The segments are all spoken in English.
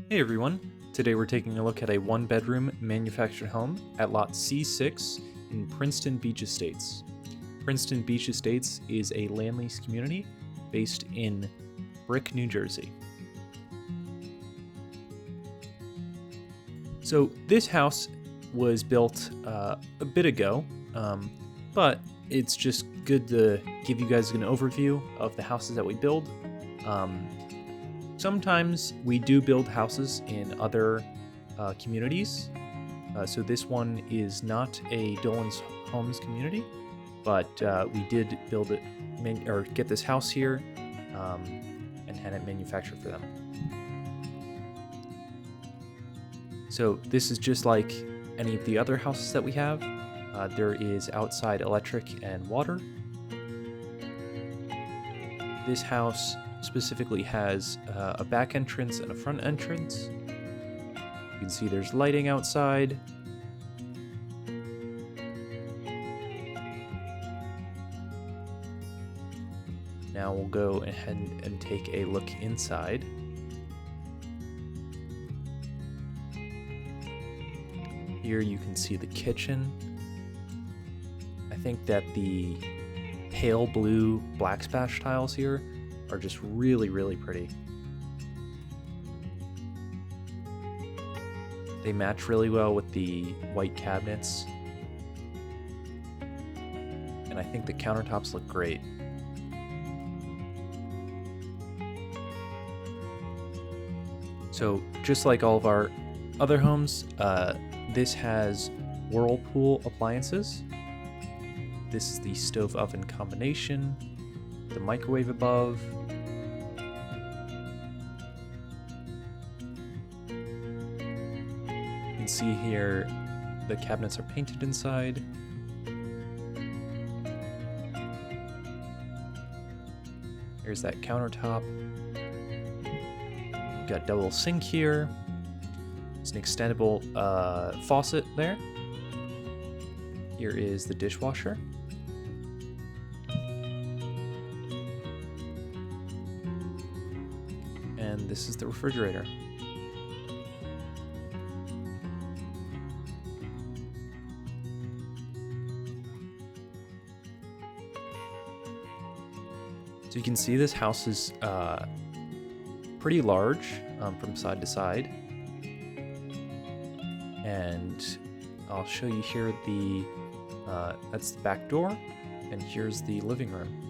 Hey everyone, today we're taking a look at a one-bedroom manufactured home at lot C6 in Princeton Beach Estates. Princeton Beach Estates is a land lease community based in Brick, New Jersey. So this house was built a bit ago, but it's just good to give you guys an overview of the houses that we build. Sometimes we do build houses in other communities. So this one is not a Dolan's Homes community, but we did build it or get this house here and had it manufactured for them. So this is just like any of the other houses that we have. There is outside electric and water. This house specifically has a back entrance and a front entrance. You can see there's lighting outside. Now we'll go ahead and take a look inside. Here you can see the kitchen. I think that the pale blue backsplash tiles here are just really, really pretty. They match really well with the white cabinets. And I think the countertops look great. So just like all of our other homes, this has Whirlpool appliances. This is the stove oven combination, the microwave above. You can see here the cabinets are painted inside. Here's that countertop. We've got double sink here. There's an extendable faucet there. Here is the dishwasher. And this is the refrigerator. So you can see this house is pretty large from side to side. And I'll show you here that's the back door, and here's the living room.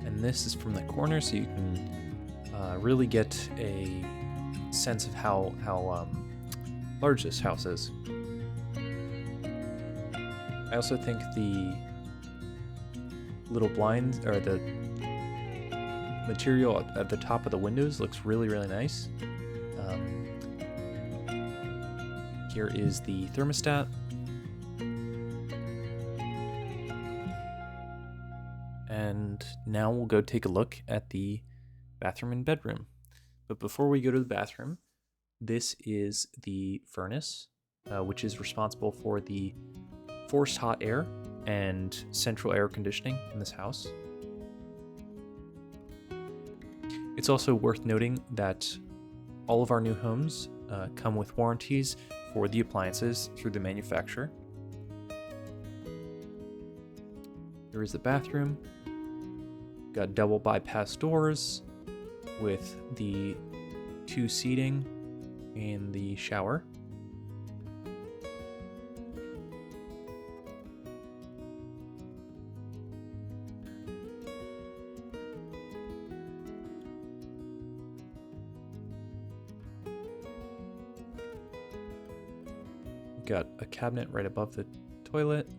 And this is from the corner, so you can really get a sense of how large this house is. I also think the little blinds, or the material at the top of the windows, looks really, really nice. Here is the thermostat. And now we'll go take a look at the bathroom and bedroom. But before we go to the bathroom, this is the furnace, which is responsible for the forced hot air and central air conditioning in this house. It's also worth noting that all of our new homes come with warranties for the appliances through the manufacturer. Here is the bathroom. Got double bypass doors with the 2 seating in the shower. Got a cabinet right above the toilet.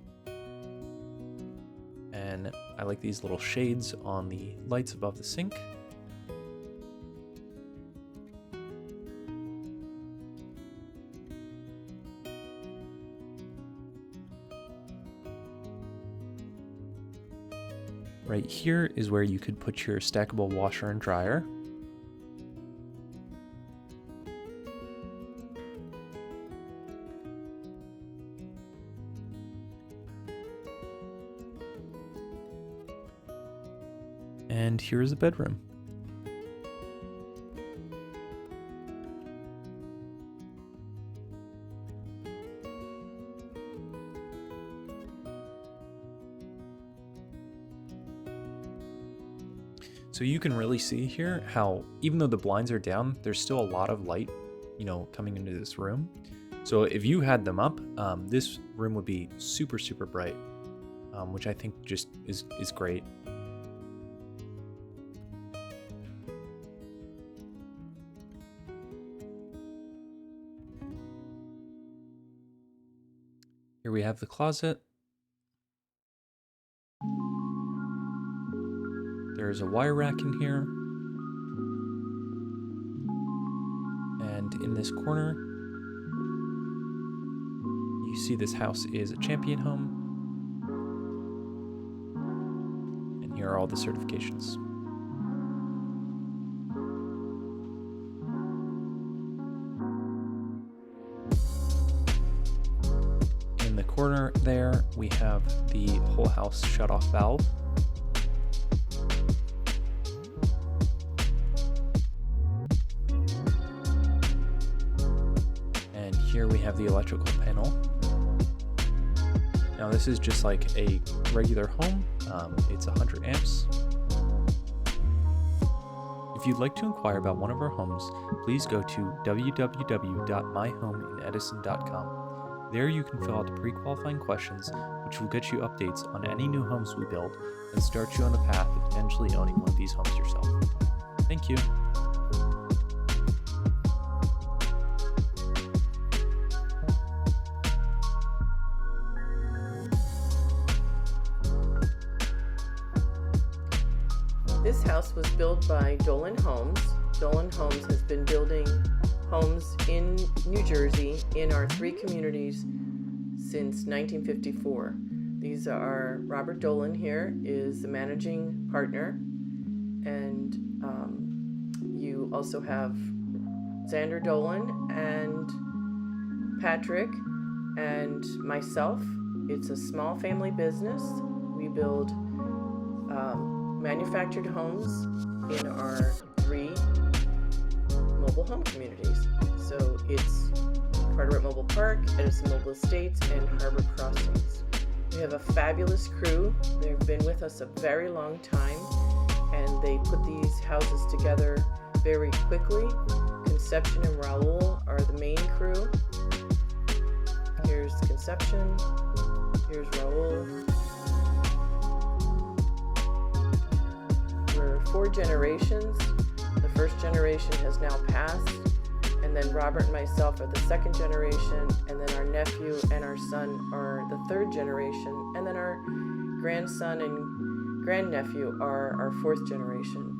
And I like these little shades on the lights above the sink. Right here is where you could put your stackable washer and dryer. And here is the bedroom. So you can really see here how, even though the blinds are down, there's still a lot of light, coming into this room. So if you had them up, this room would be super, super bright, which I think just is great. Here we have the closet. There's a wire rack in here. And in this corner, you see this house is a champion home. And here are all the certifications. In the corner there, we have the whole house shutoff valve. And here we have the electrical panel. Now this is just like a regular home. It's 100 amps. If you'd like to inquire about one of our homes, please go to www.myhomeinedison.com. There you can fill out the pre-qualifying questions, which will get you updates on any new homes we build and start you on the path of potentially owning one of these homes yourself. Thank you. This house was built by Dolan Homes. Dolan Homes has been building homes in New Jersey in our 3 communities since 1954. These are Robert Dolan here is the managing partner, and you also have Xander Dolan and Patrick and myself. It's a small family business. We build manufactured homes in our 3 mobile home communities. So it's Carteret Mobile Park, Edison Mobile Estates, and Harbor Crossings. We have a fabulous crew. They've been with us a very long time, and they put these houses together very quickly. Conception and Raul are the main crew. Here's Conception. Here's Raul. We're 4 generations. The first generation has now passed, and then Robert and myself are the 2nd generation, and then our nephew and our son are the 3rd generation, and then our grandson and grandnephew are our 4th generation.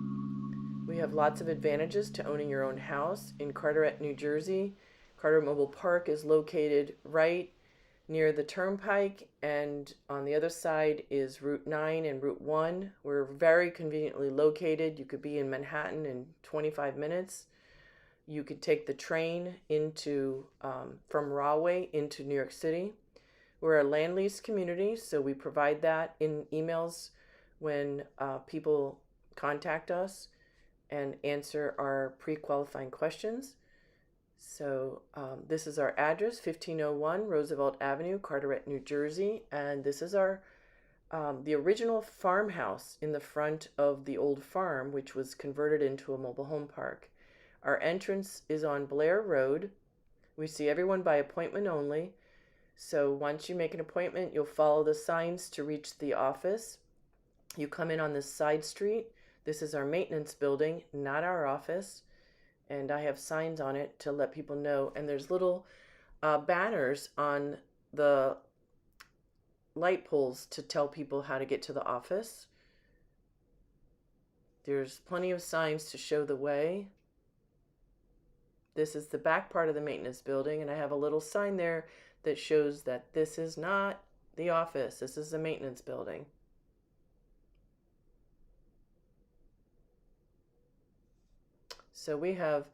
We have lots of advantages to owning your own house in Carteret, New Jersey. Carteret Mobile Park is located right near the Turnpike, and on the other side is Route 9 and Route 1. We're very conveniently located. You could be in Manhattan in 25 minutes. You could take the train into from Rahway into New York City. We're a land lease community, so we provide that in emails when people contact us and answer our pre-qualifying questions. So this is our address, 1501 Roosevelt Avenue, Carteret, New Jersey, and this is our the original farmhouse in the front of the old farm, which was converted into a mobile home park. Our entrance is on Blair Road. We see everyone by appointment only. So once you make an appointment, you'll follow the signs to reach the office. You come in on this side street. This is our maintenance building, not our office. And I have signs on it to let people know. And there's little banners on the light poles to tell people how to get to the office. There's plenty of signs to show the way. This is the back part of the maintenance building, and I have a little sign there that shows that this is not the office. This is the maintenance building. So we have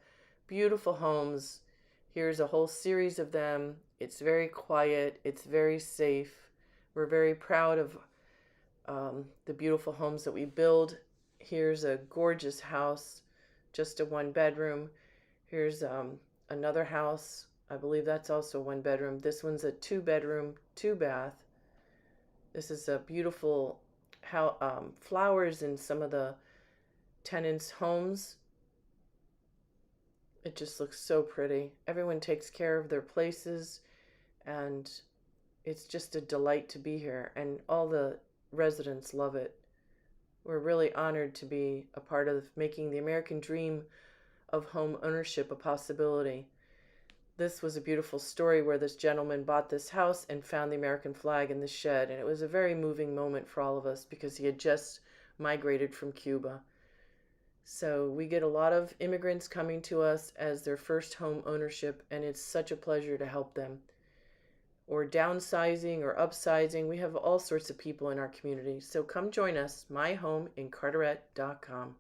beautiful homes. Here's a whole series of them. It's very quiet. It's very safe. We're very proud of the beautiful homes that we build. Here's a gorgeous house, just a 1-bedroom. Here's another house. I believe that's also 1-bedroom. This one's a 2-bedroom, 2-bath. This is a beautiful flowers in some of the tenants' homes. It just looks so pretty. Everyone takes care of their places, and it's just a delight to be here, and all the residents love it. We're really honored to be a part of making the American dream of home ownership a possibility. This was a beautiful story where this gentleman bought this house and found the American flag in the shed, and it was a very moving moment for all of us because he had just migrated from Cuba. So we get a lot of immigrants coming to us as their first home ownership, and it's such a pleasure to help them. Or downsizing or upsizing. We have all sorts of people in our community. So come join us, myhomeincarteret.com.